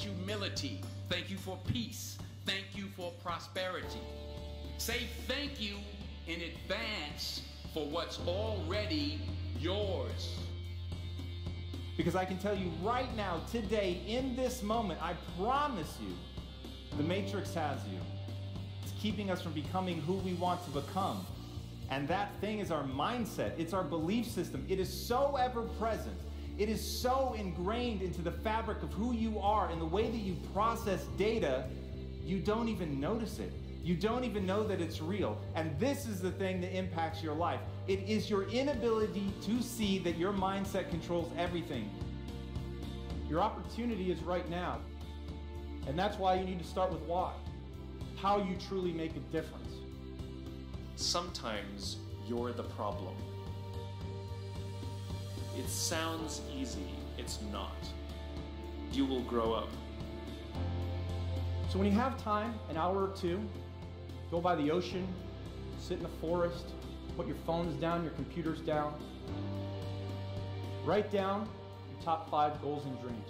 humility. Thank you for peace. Thank you for prosperity. Say thank you in advance for what's already yours. Because I can tell you right now, today, in this moment, I promise you, the Matrix has you. It's keeping us from becoming who we want to become. And that thing is our mindset. It's our belief system. It is so ever present. It is so ingrained into the fabric of who you are and the way that you process data, you don't even notice it. You don't even know that it's real. And this is the thing that impacts your life. It is your inability to see that your mindset controls everything. Your opportunity is right now. And that's why you need to start with why. How you truly make a difference. Sometimes you're the problem. It sounds easy, it's not. You will grow up. So when you have time, an hour or two, go by the ocean, sit in the forest, put your phones down, your computers down. Write down your top 5 goals and dreams.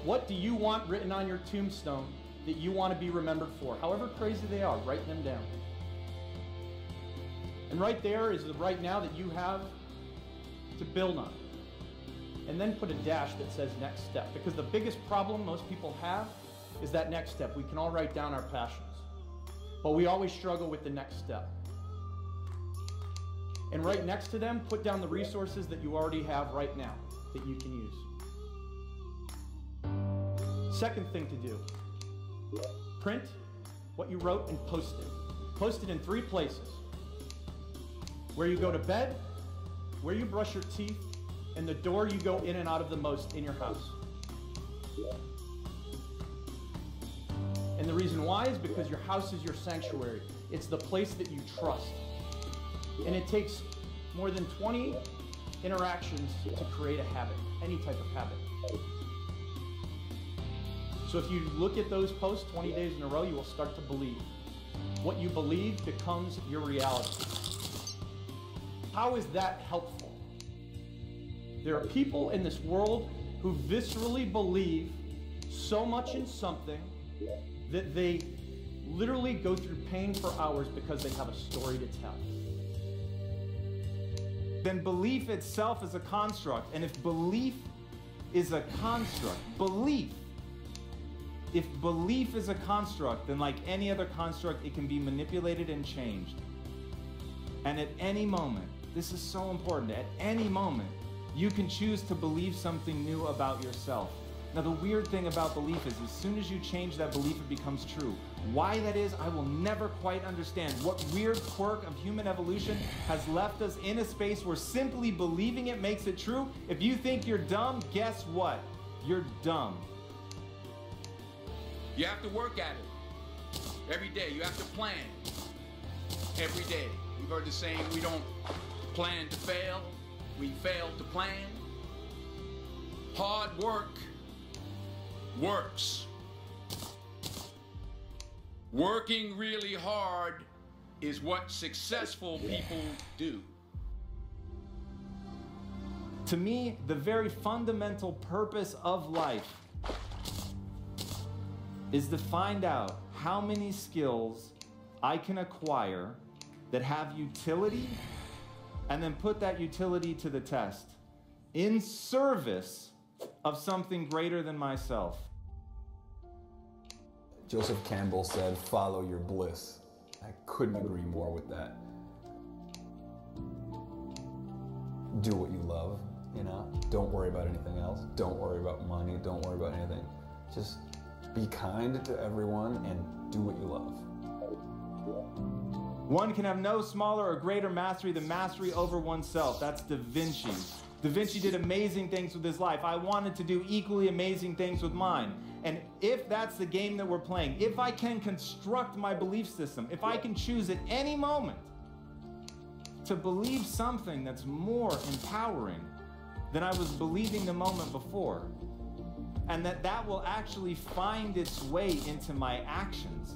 What do you want written on your tombstone that you want to be remembered for? However crazy they are, write them down. And right there is the right now that you have to build on. And then put a dash that says next step. Because the biggest problem most people have is that next step. We can all write down our passions, but we always struggle with the next step. And right next to them, put down the resources that you already have right now that you can use. Second thing to do, print what you wrote and post it. Post it in 3 places. Where you go to bed, where you brush your teeth, and the door you go in and out of the most in your house. And the reason why is because your house is your sanctuary. It's the place that you trust. And it takes more than 20 interactions to create a habit, any type of habit. So if you look at those posts 20 days in a row, you will start to believe. What you believe becomes your reality. How is that helpful? There are people in this world who viscerally believe so much in something that they literally go through pain for hours because they have a story to tell. Then belief itself is a construct. And if belief is a construct, if belief is a construct, then like any other construct, it can be manipulated and changed. And at any moment, this is so important, at any moment, you can choose to believe something new about yourself. Now the weird thing about belief is as soon as you change that belief, it becomes true. Why that is, I will never quite understand. What weird quirk of human evolution has left us in a space where simply believing it makes it true? If you think you're dumb, guess what? You're dumb. You have to work at it. Every day, you have to plan. Every day. You've heard the saying, we don't plan to fail, we fail to plan. Hard work works. Working really hard is what successful people do. To me, the very fundamental purpose of life is to find out how many skills I can acquire that have utility and then put that utility to the test in service of something greater than myself. Joseph Campbell said, "Follow your bliss." I couldn't agree more with that. Do what you love, you know? Don't worry about anything else. Don't worry about money. Don't worry about anything. Just be kind to everyone and do what you love. One can have no smaller or greater mastery than mastery over oneself. That's Da Vinci. Da Vinci did amazing things with his life. I wanted to do equally amazing things with mine. And if that's the game that we're playing, if I can construct my belief system, if I can choose at any moment to believe something that's more empowering than I was believing the moment before, and that will actually find its way into my actions,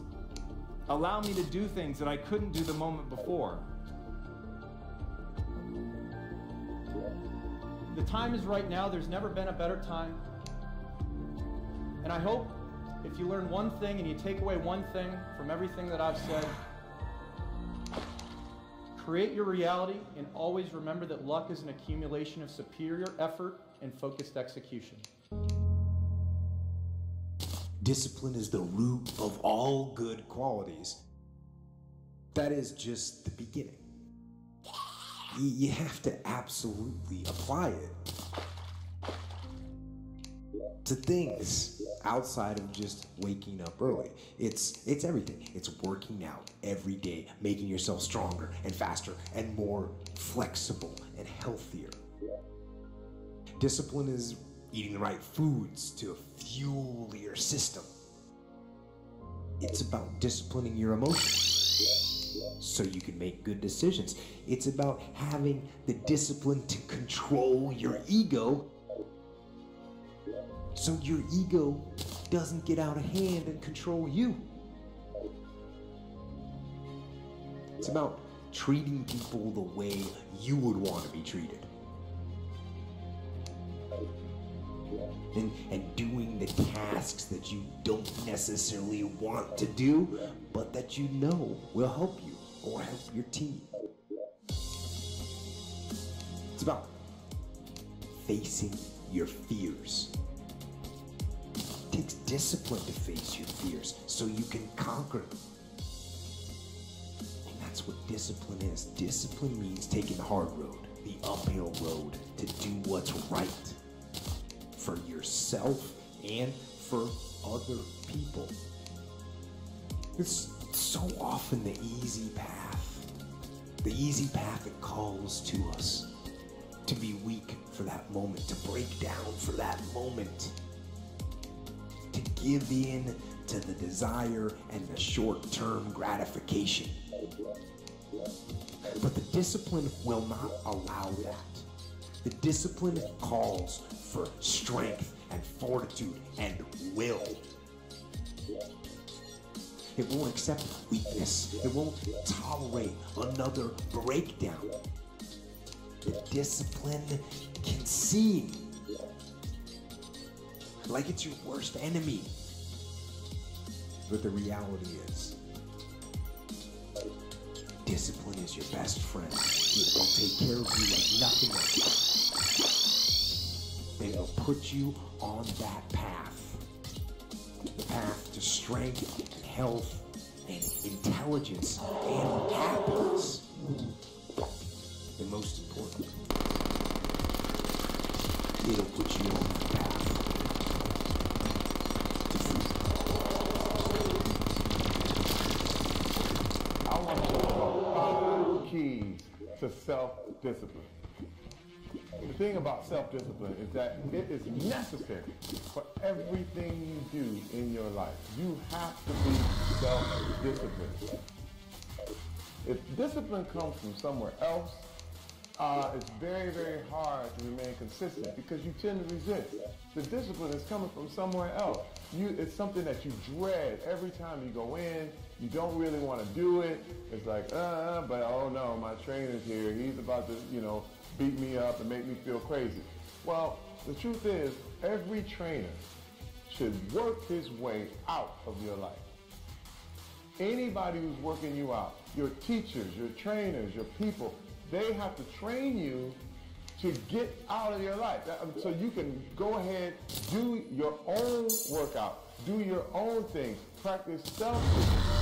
allow me to do things that I couldn't do the moment before. The time is right now. There's never been a better time. And I hope if you learn one thing and you take away one thing from everything that I've said, create your reality and always remember that luck is an accumulation of superior effort and focused execution. Discipline is the root of all good qualities. That is just the beginning. You have to absolutely apply it to things outside of just waking up early. It's everything. It's working out every day, making yourself stronger and faster and more flexible and healthier. Discipline is eating the right foods to fuel your system. It's about disciplining your emotions so you can make good decisions. It's about having the discipline to control your ego so your ego doesn't get out of hand and control you. It's about treating people the way you would want to be treated. And doing the tasks that you don't necessarily want to do, but that you know will help you or help your team. It's about facing your fears. It takes discipline to face your fears so you can conquer them. And that's what discipline is. Discipline means taking the hard road, the uphill road, to do what's right for yourself and for other people. It's so often the easy path that calls to us to be weak for that moment, to break down for that moment, to give in to the desire and the short-term gratification. But the discipline will not allow that. The discipline calls for strength and fortitude and will. It won't accept weakness. It won't tolerate another breakdown. The discipline can seem like it's your worst enemy. But the reality is, discipline is your best friend. It will take care of you like nothing else. They will put you on that path. The path to strength and health and intelligence and happiness. And most important, it'll put you on the path to freedom. I want to talk about 5 keys to self-discipline. The thing about self-discipline is that it is necessary for everything you do in your life. You have to be self-disciplined. If discipline comes from somewhere else, it's very, very hard to remain consistent because you tend to resist. The discipline is coming from somewhere else. It's something that you dread every time you go in. You don't really want to do it. It's like, but oh no, my trainer's here. He's about to, beat me up and make me feel crazy. Well, the truth is, every trainer should work his way out of your life. Anybody who's working you out, your teachers, your trainers, your people, they have to train you to get out of your life. So you can go ahead, do your own workout, do your own things, practice self-discipline.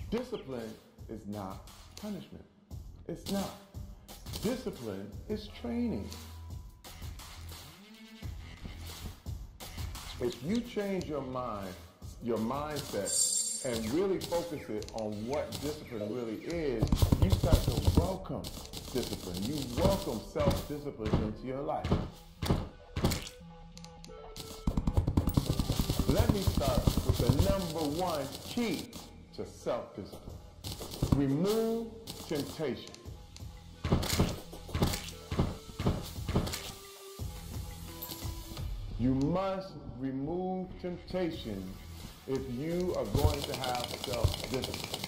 Discipline is not punishment. It's not. Discipline is training. If you change your mind, your mindset, and really focus it on what discipline really is, you start to welcome discipline. You welcome self-discipline into your life. Let me start with the number 1 key to self-discipline. Remove temptation. You must remove temptation if you are going to have self-discipline.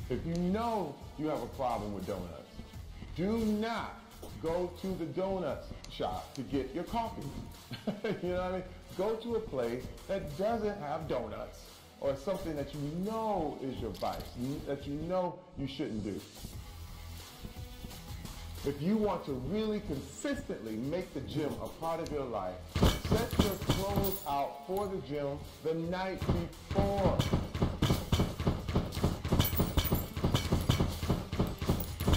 If you know you have a problem with donuts, do not go to the donut shop to get your coffee. You know what I mean? Go to a place that doesn't have donuts or something that you know is your vice, that you know you shouldn't do. If you want to really consistently make the gym a part of your life, set your clothes out for the gym the night before.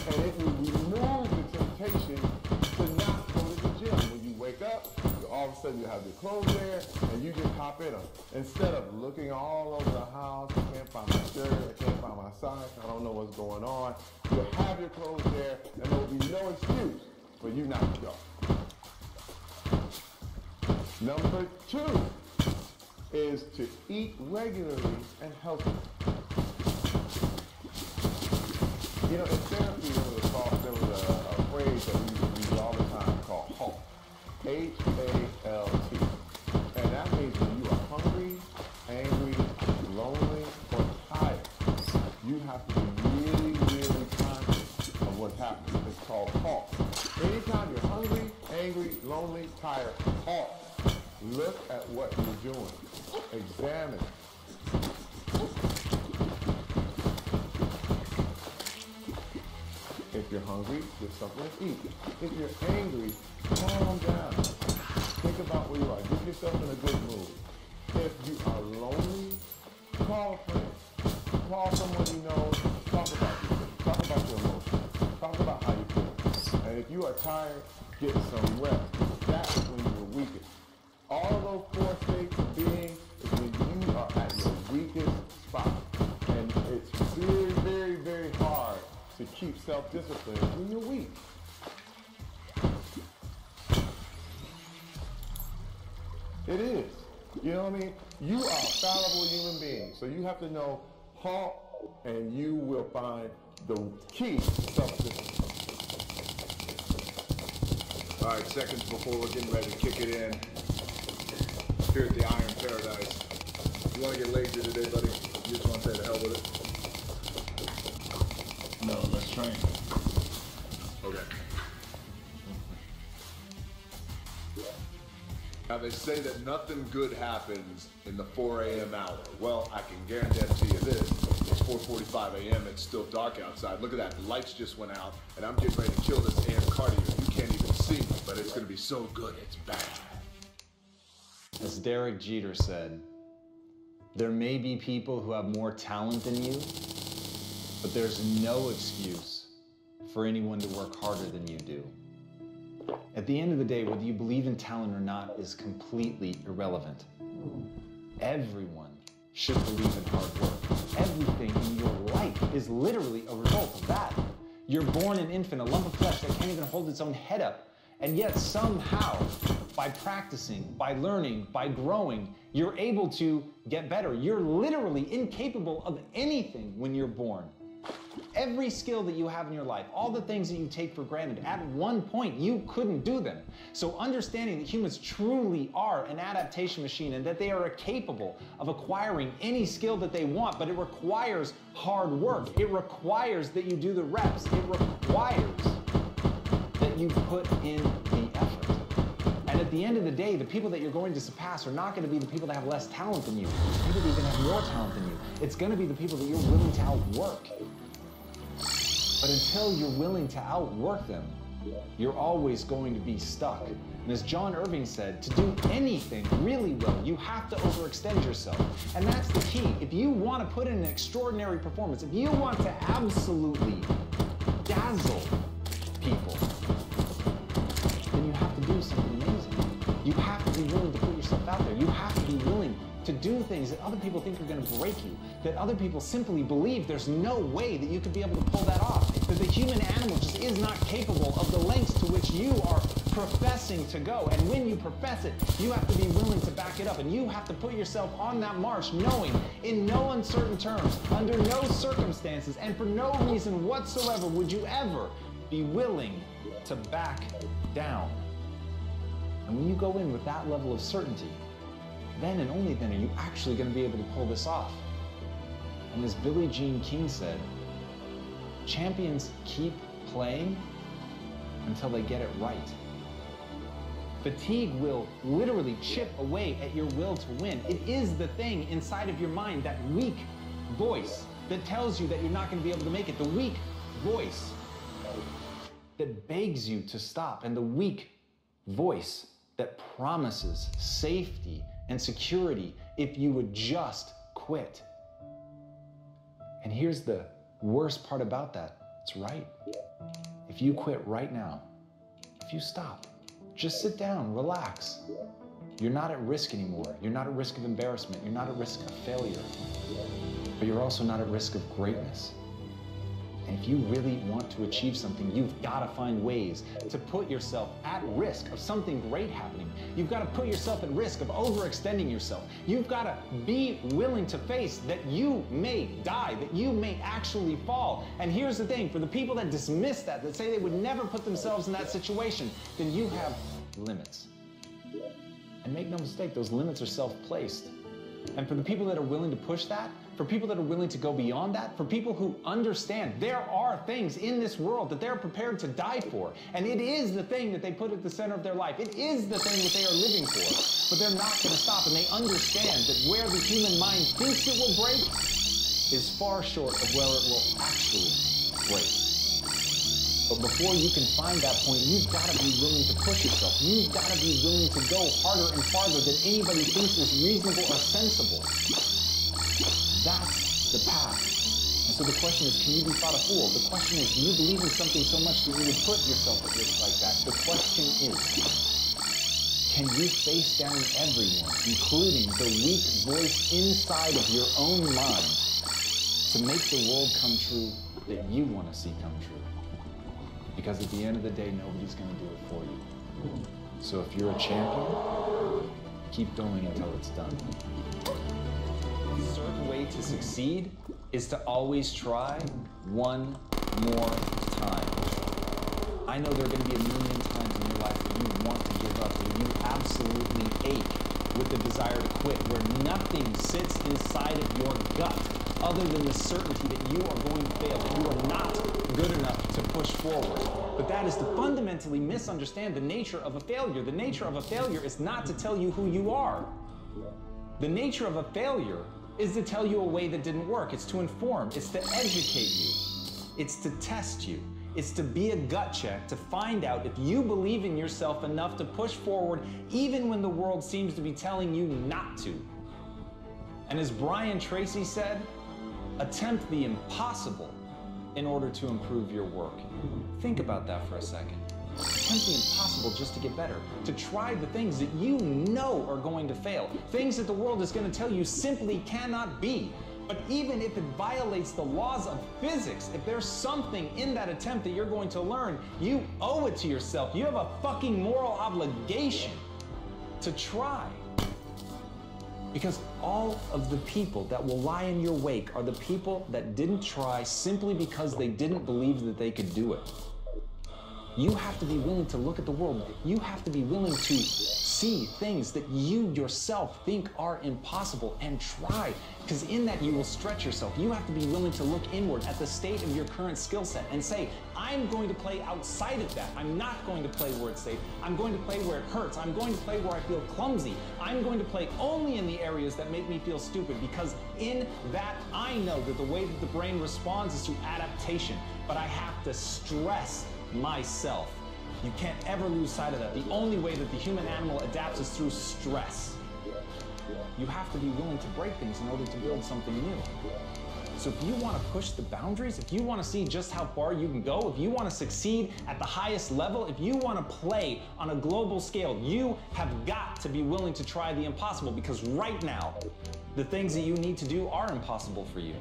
And it will remove the temptation to not go to the gym. When you wake up, all of a sudden you have your clothes there and you just hop in them. Instead of looking all over the house, I can't find my shirt, I can't find my socks, I don't know what's going on. You'll have your clothes there and there will be no excuse for you not to go. Number 2 is to eat regularly and healthy. You know, in therapy there was a phrase that we use all the time called HALT. H-A-L-T. And that means when you are hungry, angry, lonely, or tired, you have to be really, really conscious of what's happening. It's called HALT. Anytime you're hungry, angry, lonely, tired, HALT. Look at what you're doing. Examine. If you're hungry, get something to eat. If you're angry, calm down. Think about where you are. Get yourself in a good mood. If you are lonely, call a friend. Call someone you know. Talk about your things. Talk about your emotions. Talk about how you feel. And if you are tired, get some rest. That's when you're weakest. All of those 4 states of being is when you are at your weakest spot. And it's very, very, very hard to keep self-discipline when you're weak. It is. You know what I mean? You are a fallible human being. So you have to know HALT and you will find the key to self-discipline. All right, seconds before we're getting ready to kick it in. Here at the Iron Paradise. You want to get lazy today, buddy? You just want to say the hell with it? No, let's train. Okay. Now they say that nothing good happens in the 4 a.m. hour. Well, I can guarantee you this. It's 4:45 a.m. It's still dark outside. Look at that. The lights just went out, and I'm getting ready to kill this AM cardio. You can't even see me, but it's going to be so good. It's bad. As Derek Jeter said, there may be people who have more talent than you, but there's no excuse for anyone to work harder than you do. At the end of the day, whether you believe in talent or not is completely irrelevant. Everyone should believe in hard work. Everything in your life is literally a result of that. You're born an infant, a lump of flesh that can't even hold its own head up. And yet somehow, by practicing, by learning, by growing, you're able to get better. You're literally incapable of anything when you're born. Every skill that you have in your life, all the things that you take for granted, at one point you couldn't do them. So understanding that humans truly are an adaptation machine and that they are capable of acquiring any skill that they want, but it requires hard work. It requires that you do the reps. It requires that you put in the effort. And at the end of the day, the people that you're going to surpass are not going to be the people that have less talent than you. The people that even have more talent than you. It's going to be the people that you're willing to outwork. But until you're willing to outwork them, you're always going to be stuck. And as John Irving said, to do anything really well, you have to overextend yourself. And that's the key. If you want to put in an extraordinary performance, if you want to absolutely dazzle people, then you have to do something amazing. You have to be willing to put yourself out there. You have to be willing to do things that other people think are going to break you, that other people simply believe there's no way that you could be able to pull that off, that the human animal just is not capable of the lengths to which you are professing to go. And when you profess it, you have to be willing to back it up, and you have to put yourself on that march knowing in no uncertain terms, under no circumstances, and for no reason whatsoever would you ever be willing to back down. And when you go in with that level of certainty, then and only then are you actually going to be able to pull this off. And as Billie Jean King said, champions keep playing until they get it right. Fatigue will literally chip away at your will to win. It is the thing inside of your mind, that weak voice that tells you that you're not going to be able to make it. The weak voice that begs you to stop, and the weak voice that promises safety and security if you would just quit. And here's the worst part about that. It's right. If you quit right now, if you stop, just sit down, relax. You're not at risk anymore. You're not at risk of embarrassment. You're not at risk of failure. But you're also not at risk of greatness. And if you really want to achieve something, you've got to find ways to put yourself at risk of something great happening. You've got to put yourself at risk of overextending yourself. You've got to be willing to face that you may die, that you may actually fall. And here's the thing, for the people that dismiss that say they would never put themselves in that situation, then you have limits. And make no mistake, those limits are self-placed. And for the people that are willing to push that, for people that are willing to go beyond that, for people who understand there are things in this world that they're prepared to die for, and it is the thing that they put at the center of their life, it is the thing that they are living for, but they're not going to stop, and they understand that where the human mind thinks it will break is far short of where it will actually break. But before you can find that point, you've got to be willing to push yourself. You've got to be willing to go harder and farther than anybody thinks is reasonable or sensible. That's the path. And so the question is, can you be thought a fool? The question is, do you believe in something so much that you would put yourself at risk like that? The question is, can you face down everyone, including the weak voice inside of your own mind, to make the world come true that you want to see come true? Because at the end of the day, nobody's going to do it for you. So if you're a champion, keep going until it's done. A certain way to succeed is to always try one more time. I know there are going to be a million times in your life where you want to give up, where you absolutely ache with the desire to quit, where nothing sits inside of your gut other than the certainty that you are going to fail, that you are not good enough to push forward. But that is to fundamentally misunderstand the nature of a failure. The nature of a failure is not to tell you who you are. The nature of a failure is to tell you a way that didn't work. It's to inform. It's to educate you. It's to test you. It's to be a gut check to find out if you believe in yourself enough to push forward even when the world seems to be telling you not to. And as Brian Tracy said, attempt the impossible in order to improve your work. Think about that for a second. Attempt the impossible just to get better. To try the things that you know are going to fail. Things that the world is going to tell you simply cannot be. But even if it violates the laws of physics, if there's something in that attempt that you're going to learn, you owe it to yourself. You have a fucking moral obligation to try. Because all of the people that will lie in your wake are the people that didn't try simply because they didn't believe that they could do it. You have to be willing to look at the world. You have to be willing to see things that you yourself think are impossible and try. Because in that you will stretch yourself. You have to be willing to look inward at the state of your current skill set and say, I'm going to play outside of that. I'm not going to play where it's safe. I'm going to play where it hurts. I'm going to play where I feel clumsy. I'm going to play only in the areas that make me feel stupid, because in that I know that the way that the brain responds is through adaptation. But I have to stress myself. You can't ever lose sight of that. The only way that the human animal adapts is through stress. You have to be willing to break things in order to build something new. So if you want to push the boundaries, if you want to see just how far you can go, if you want to succeed at the highest level, if you want to play on a global scale, you have got to be willing to try the impossible, because right now, the things that you need to do are impossible for you.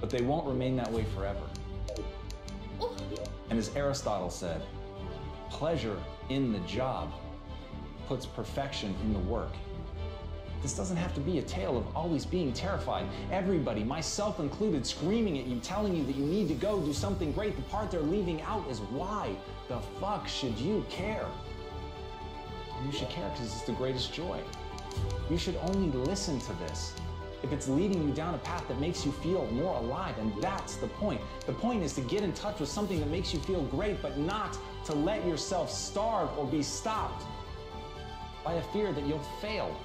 But they won't remain that way forever. And as Aristotle said, pleasure in the job puts perfection in the work. This doesn't have to be a tale of always being terrified. Everybody, myself included, screaming at you, telling you that you need to go do something great. The part they're leaving out is why the fuck should you care? You should care because it's the greatest joy. You should only listen to this if it's leading you down a path that makes you feel more alive, and that's the point. The point is to get in touch with something that makes you feel great, but not to let yourself starve or be stopped by a fear that you'll fail,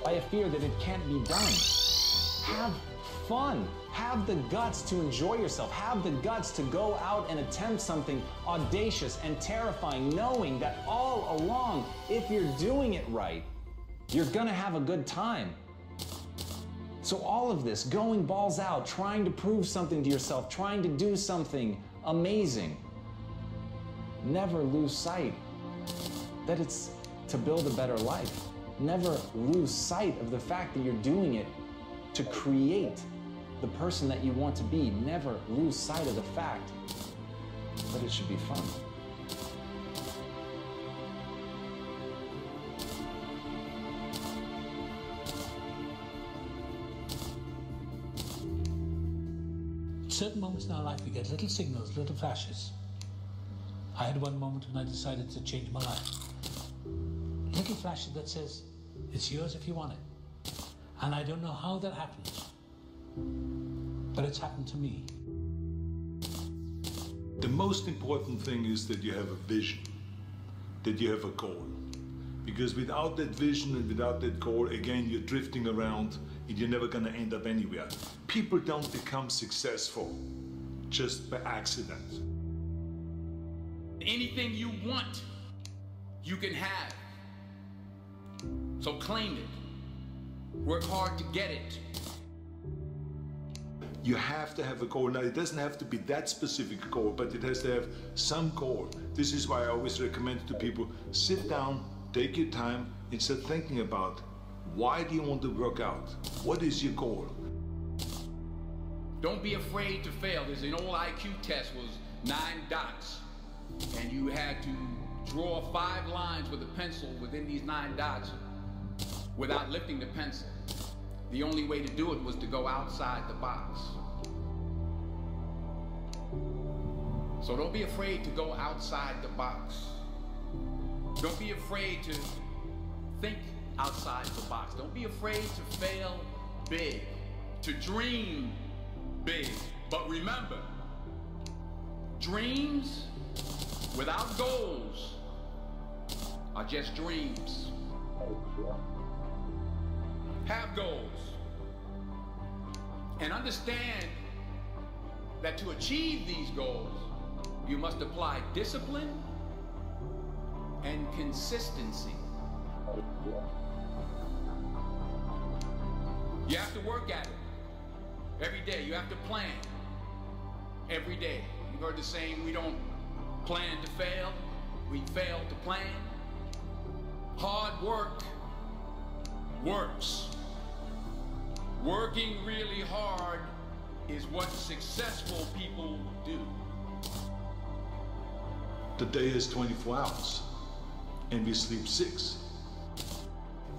by a fear that it can't be done. Have fun. Have the guts to enjoy yourself. Have the guts to go out and attempt something audacious and terrifying, knowing that all along, if you're doing it right, you're gonna have a good time. So all of this, going balls out, trying to prove something to yourself, trying to do something amazing, never lose sight that it's to build a better life. Never lose sight of the fact that you're doing it to create the person that you want to be. Never lose sight of the fact that it should be fun. Certain moments in our life, we get little signals, little flashes. I had one moment when I decided to change my life. Little flashes that says, it's yours if you want it. And I don't know how that happens, but it's happened to me. The most important thing is that you have a vision, that you have a goal. Because without that vision and without that goal, again, you're drifting around and you're never gonna end up anywhere. People don't become successful just by accident. Anything you want, you can have. So claim it. Work hard to get it. You have to have a goal. Now, it doesn't have to be that specific goal, but it has to have some goal. This is why I always recommend to people, sit down, take your time, and start thinking about, why do you want to work out? What is your goal? Don't be afraid to fail. There's an old IQ test, was 9 dots. And you had to draw 5 lines with a pencil within these 9 dots without lifting the pencil. The only way to do it was to go outside the box. So don't be afraid to go outside the box. Don't be afraid to think outside the box. Don't be afraid to fail big, to dream big. But remember, dreams without goals are just dreams. Have goals. And understand that to achieve these goals, you must apply discipline and consistency. You have to work at it every day. You have to plan every day. You've heard the saying, we don't plan to fail, we fail to plan. Hard work works. Working really hard is what successful people do. The day has 24 hours, and we sleep 6.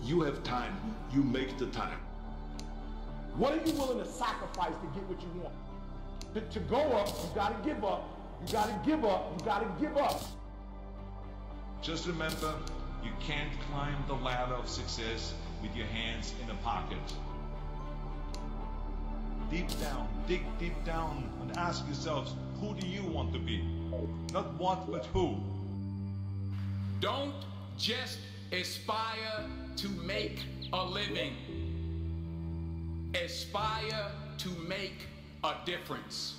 You have time, you make the time. What are you willing to sacrifice to get what you want? To go up, you gotta give up. You gotta give up. You gotta give up. Just remember, you can't climb the ladder of success with your hands in a pocket. Deep down, dig deep down and ask yourselves, who do you want to be? Not what, but who. Don't just aspire to make a living. Aspire to make a difference.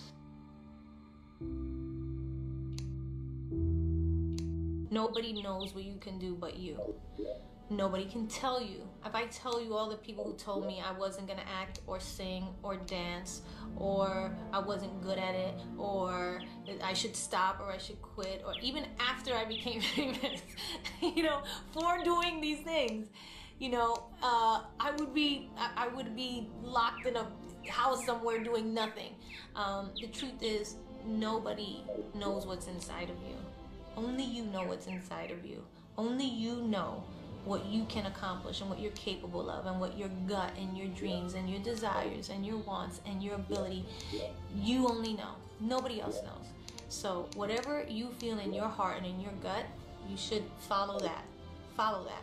Nobody knows what you can do but you. Nobody can tell you. If I tell you all the people who told me I wasn't gonna act or sing or dance, or I wasn't good at it, or that I should stop or I should quit, or even after I became famous, you know, for doing these things, you know, I would be locked in a house somewhere doing nothing. The truth is, nobody knows what's inside of you. Only you know what's inside of you. Only you know what you can accomplish and what you're capable of, and what your gut and your dreams and your desires and your wants and your ability, you only know. Nobody else knows. So whatever you feel in your heart and in your gut, you should follow that. Follow that.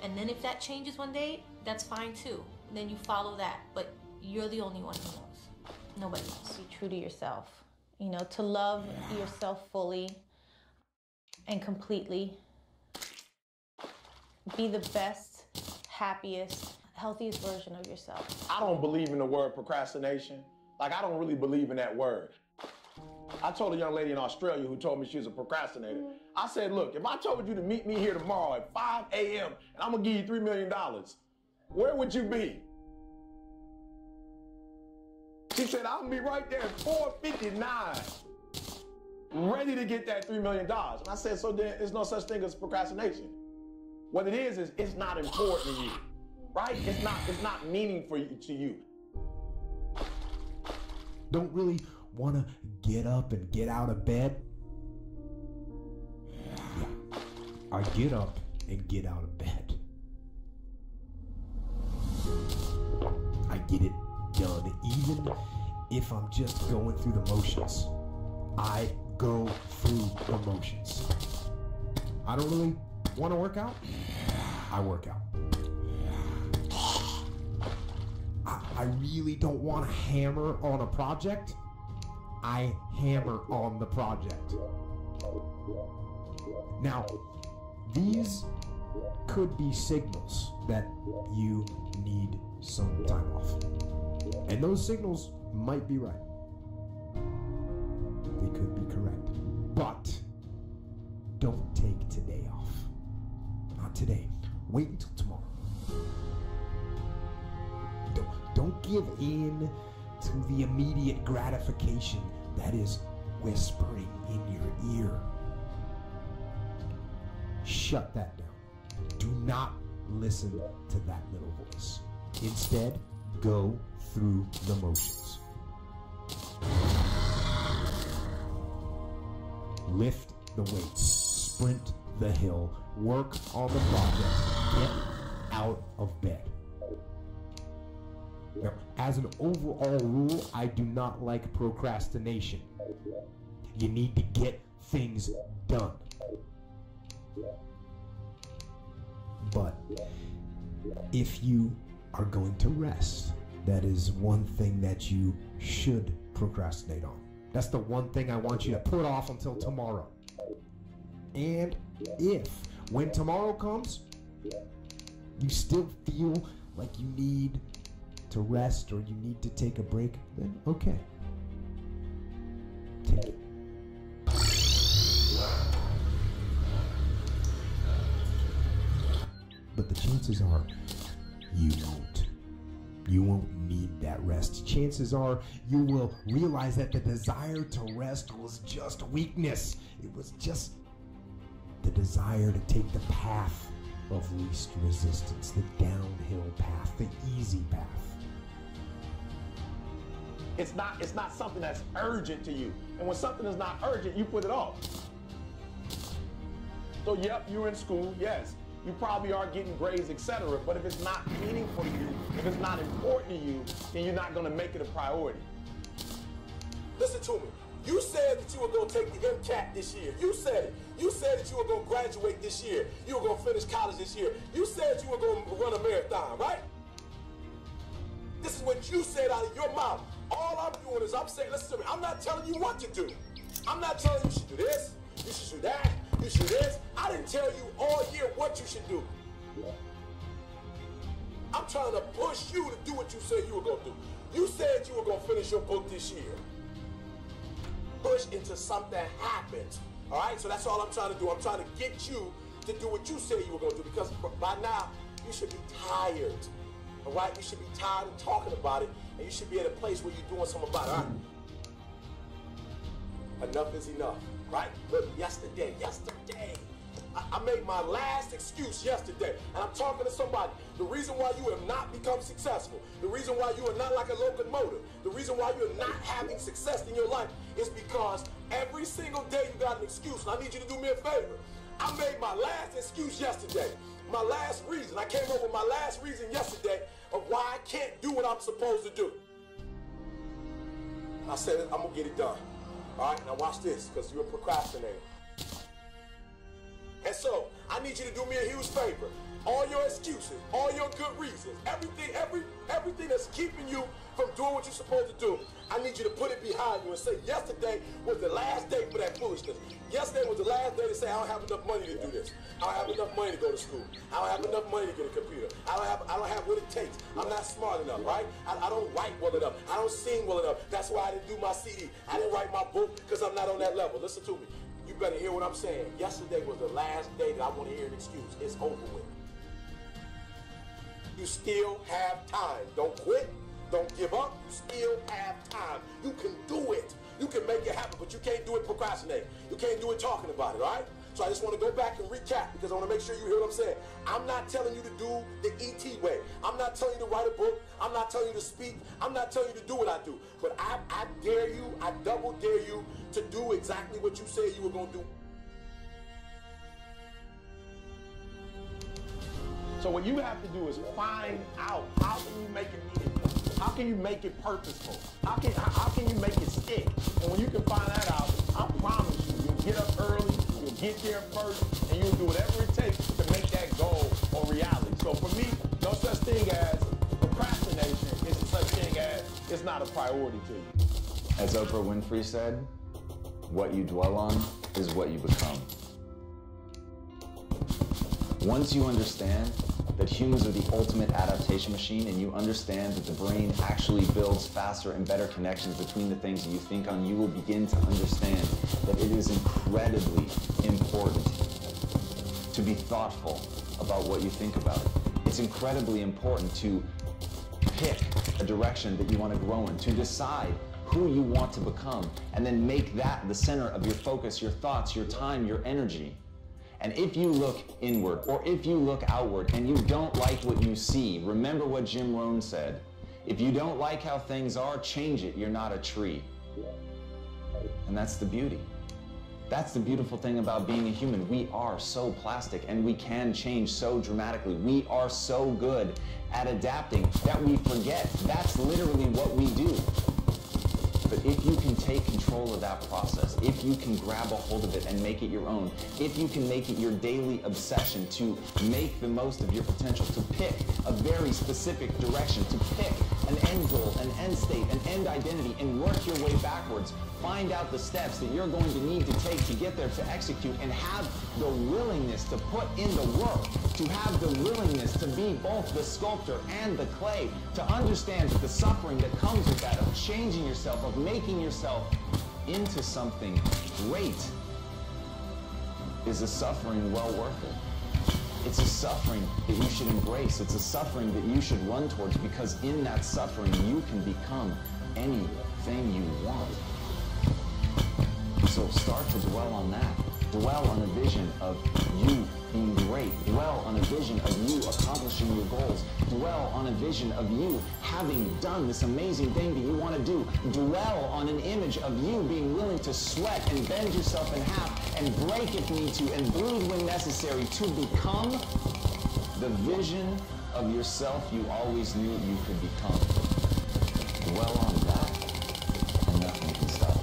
And then if that changes one day, that's fine too. then you follow that. But you're the only one who knows. Nobody else. Be true to yourself. You know, to love yourself fully and completely. Be the best, happiest, healthiest version of yourself. I don't believe in the word procrastination. Like, I don't really believe in that word. I told a young lady in Australia who told me she was a procrastinator. I said, look, if I told you to meet me here tomorrow at 5 a.m. and I'm gonna give you $3 million, where would you be? She said, I'm gonna be right there at 4:59, ready to get that $3 million. And I said, so then there's no such thing as procrastination. What it is it's not important to you, right? It's not meaningful to you. Don't really want to get up and get out of bed? Yeah, I get up and get out of bed. I get it done, even if I'm just going through the motions. I go through the motions. I don't really want to work out? I work out. I really don't want to hammer on a project? I hammer on the project. Now, these could be signals that you need some time off. And those signals might be right. They could be correct. But don't take today off. Not today. Wait until tomorrow. Don't give in to the immediate gratification that is whispering in your ear. Shut that down. Do not listen to that little voice. Instead, go through the motions. Lift the weights, sprint the hill, work on the project, get out of bed. Now, as an overall rule, I do not like procrastination. You need to get things done. But if you are going to rest, that is one thing that you should procrastinate on. That's the one thing I want you to put off until tomorrow. And if, when tomorrow comes, you still feel like you need to rest or you need to take a break, then okay. Take it. But the chances are you won't. You won't need that rest. Chances are you will realize that the desire to rest was just weakness. It was just the desire to take the path of least resistance, the downhill path, the easy path. It's not something that's urgent to you. And when something is not urgent, you put it off. So yep, you're in school, yes. You probably are getting grades, etc. But if it's not meaningful to you, if it's not important to you, then you're not gonna make it a priority. Listen to me. You said that you were gonna take the MCAT this year. You said it. You said that you were gonna graduate this year. You were gonna finish college this year. You said you were gonna run a marathon, right? This is what you said out of your mouth. All I'm doing is I'm saying, listen to me, I'm not telling you what to do. I'm not telling you you should do this, you should do that, you should do this. I didn't tell you all year what you should do. I'm trying to push you to do what you said you were gonna do. You said you were gonna finish your book this year. Push until something happens. All right, so that's all I'm trying to do. I'm trying to get you to do what you said you were gonna do, because by now you should be tired. All right, you should be tired of talking about it, and you should be at a place where you're doing something about it. All right? Enough is enough, right? Look, yesterday, I made my last excuse yesterday, and I'm talking to somebody. The reason why you have not become successful, the reason why you are not like a locomotive, the reason why you're not having success in your life is because every single day you got an excuse, and I need you to do me a favor. I made my last excuse yesterday. My last reason, I came up with my last reason yesterday of why I can't do what I'm supposed to do. I said, I'm gonna get it done. All right, now watch this, because you're a procrastinator. And so, I need you to do me a huge favor. all your excuses, all your good reasons, everything that's keeping you from doing what you're supposed to do, I need you to put it behind you and say, yesterday was the last day for that foolishness. Yesterday was the last day to say, I don't have enough money to do this. I don't have enough money to go to school. I don't have enough money to get a computer. I don't have what it takes. I'm not smart enough, right? I don't write well enough. I don't sing well enough. That's why I didn't do my CD. I didn't write my book because I'm not on that level. Listen to me. You better hear what I'm saying. Yesterday was the last day that I want to hear an excuse. It's over with. You still have time. Don't quit. Don't give up. You still have time. You can do it. You can make it happen, but you can't do it procrastinating. You can't do it talking about it, all right? So I just want to go back and recap because I want to make sure you hear what I'm saying. I'm not telling you to do the ET way. I'm not telling you to write a book. I'm not telling you to speak. I'm not telling you to do what I do. But I dare you, I double dare you to do exactly what you said you were going to do. So what you have to do is find out, how can you make it meaningful? How can you make it purposeful? How can you make it stick? And when you can find that out, I promise you, you'll get up early, you'll get there first, and you'll do whatever it takes to make that goal a reality. So for me, no such thing as procrastination. It's such thing as it's not a priority to you. As Oprah Winfrey said, what you dwell on is what you become. Once you understand that humans are the ultimate adaptation machine and you understand that the brain actually builds faster and better connections between the things that you think on, you will begin to understand that it is incredibly important to be thoughtful about what you think about. It's incredibly important to pick a direction that you want to grow in, to decide who you want to become, and then make that the center of your focus, your thoughts, your time, your energy. And if you look inward or if you look outward and you don't like what you see, remember what Jim Rohn said. If you don't like how things are, change it. You're not a tree. And that's the beauty. That's the beautiful thing about being a human. We are so plastic and we can change so dramatically. We are so good at adapting that we forget that's literally what we do. But if you can take control of that process, if you can grab a hold of it and make it your own, if you can make it your daily obsession to make the most of your potential, to pick a very specific direction, to pick an end goal, an end state, an end identity, and work your way backwards, find out the steps that you're going to need to take to get there, to execute, and have the willingness to put in the work, to have the willingness to be both the sculptor and the clay, to understand that the suffering that comes with that, of changing yourself, of making yourself into something great, is a suffering well worth it. It's a suffering that you should embrace. It's a suffering that you should run towards, because in that suffering you can become anything you want. So start to dwell on that. Dwell on a vision of you being great. Dwell on a vision of you accomplishing your goals. Dwell on a vision of you having done this amazing thing that you want to do. Dwell on an image of you being willing to sweat and bend yourself in half and break if need to and bleed when necessary to become the vision of yourself you always knew you could become. Dwell on that, and nothing can stop it.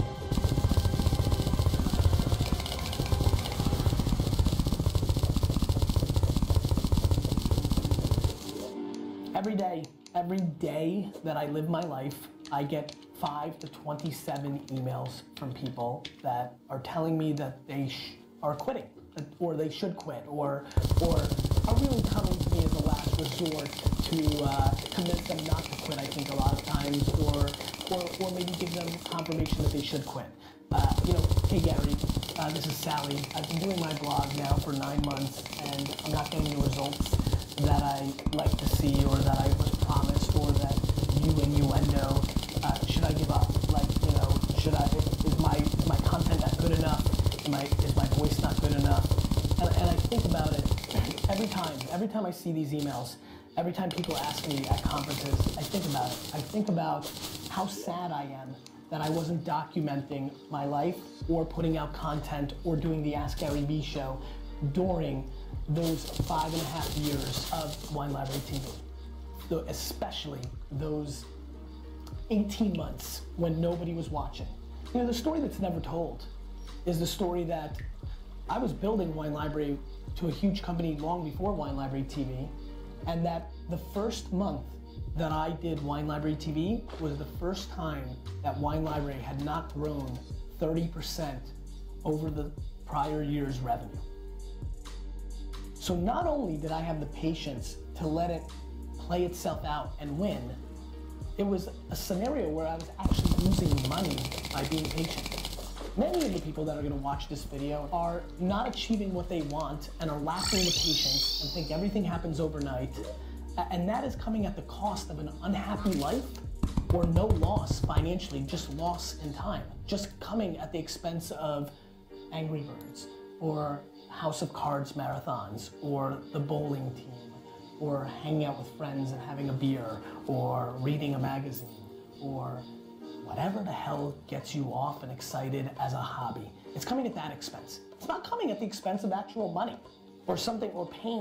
Every day that I live my life, I get 5 to 27 emails from people that are telling me that they are quitting, or they should quit, or are really coming to me as a last resort to convince them not to quit, I think, a lot of times, or maybe give them confirmation that they should quit. Hey Gary, this is Sally. I've been doing my blog now for 9 months, and I'm not getting the results that I like to see, or that I was promised, or that you innuendo. Should I give up? Is my content not good enough? Is my voice not good enough? And I think about it every time I see these emails, every time people ask me at conferences, I think about it. I think about how sad I am that I wasn't documenting my life or putting out content or doing the Ask Gary Vee show during those 5.5 years of Wine Library TV. Especially those 18 months when nobody was watching. The story that's never told is the story that I was building Wine Library to a huge company long before Wine Library TV, and that the first month that I did Wine Library TV was the first time that Wine Library had not grown 30% over the prior year's revenue. So not only did I have the patience to let it play itself out and win, it was a scenario where I was actually losing money by being patient. Many of the people that are gonna watch this video are not achieving what they want and are lacking the patience and think everything happens overnight. And that is coming at the cost of an unhappy life or no loss financially, just loss in time. Just coming at the expense of Angry Birds or House of Cards marathons or the bowling team or hanging out with friends and having a beer or reading a magazine or whatever the hell gets you off and excited as a hobby. It's coming at that expense. It's not coming at the expense of actual money or something or pain.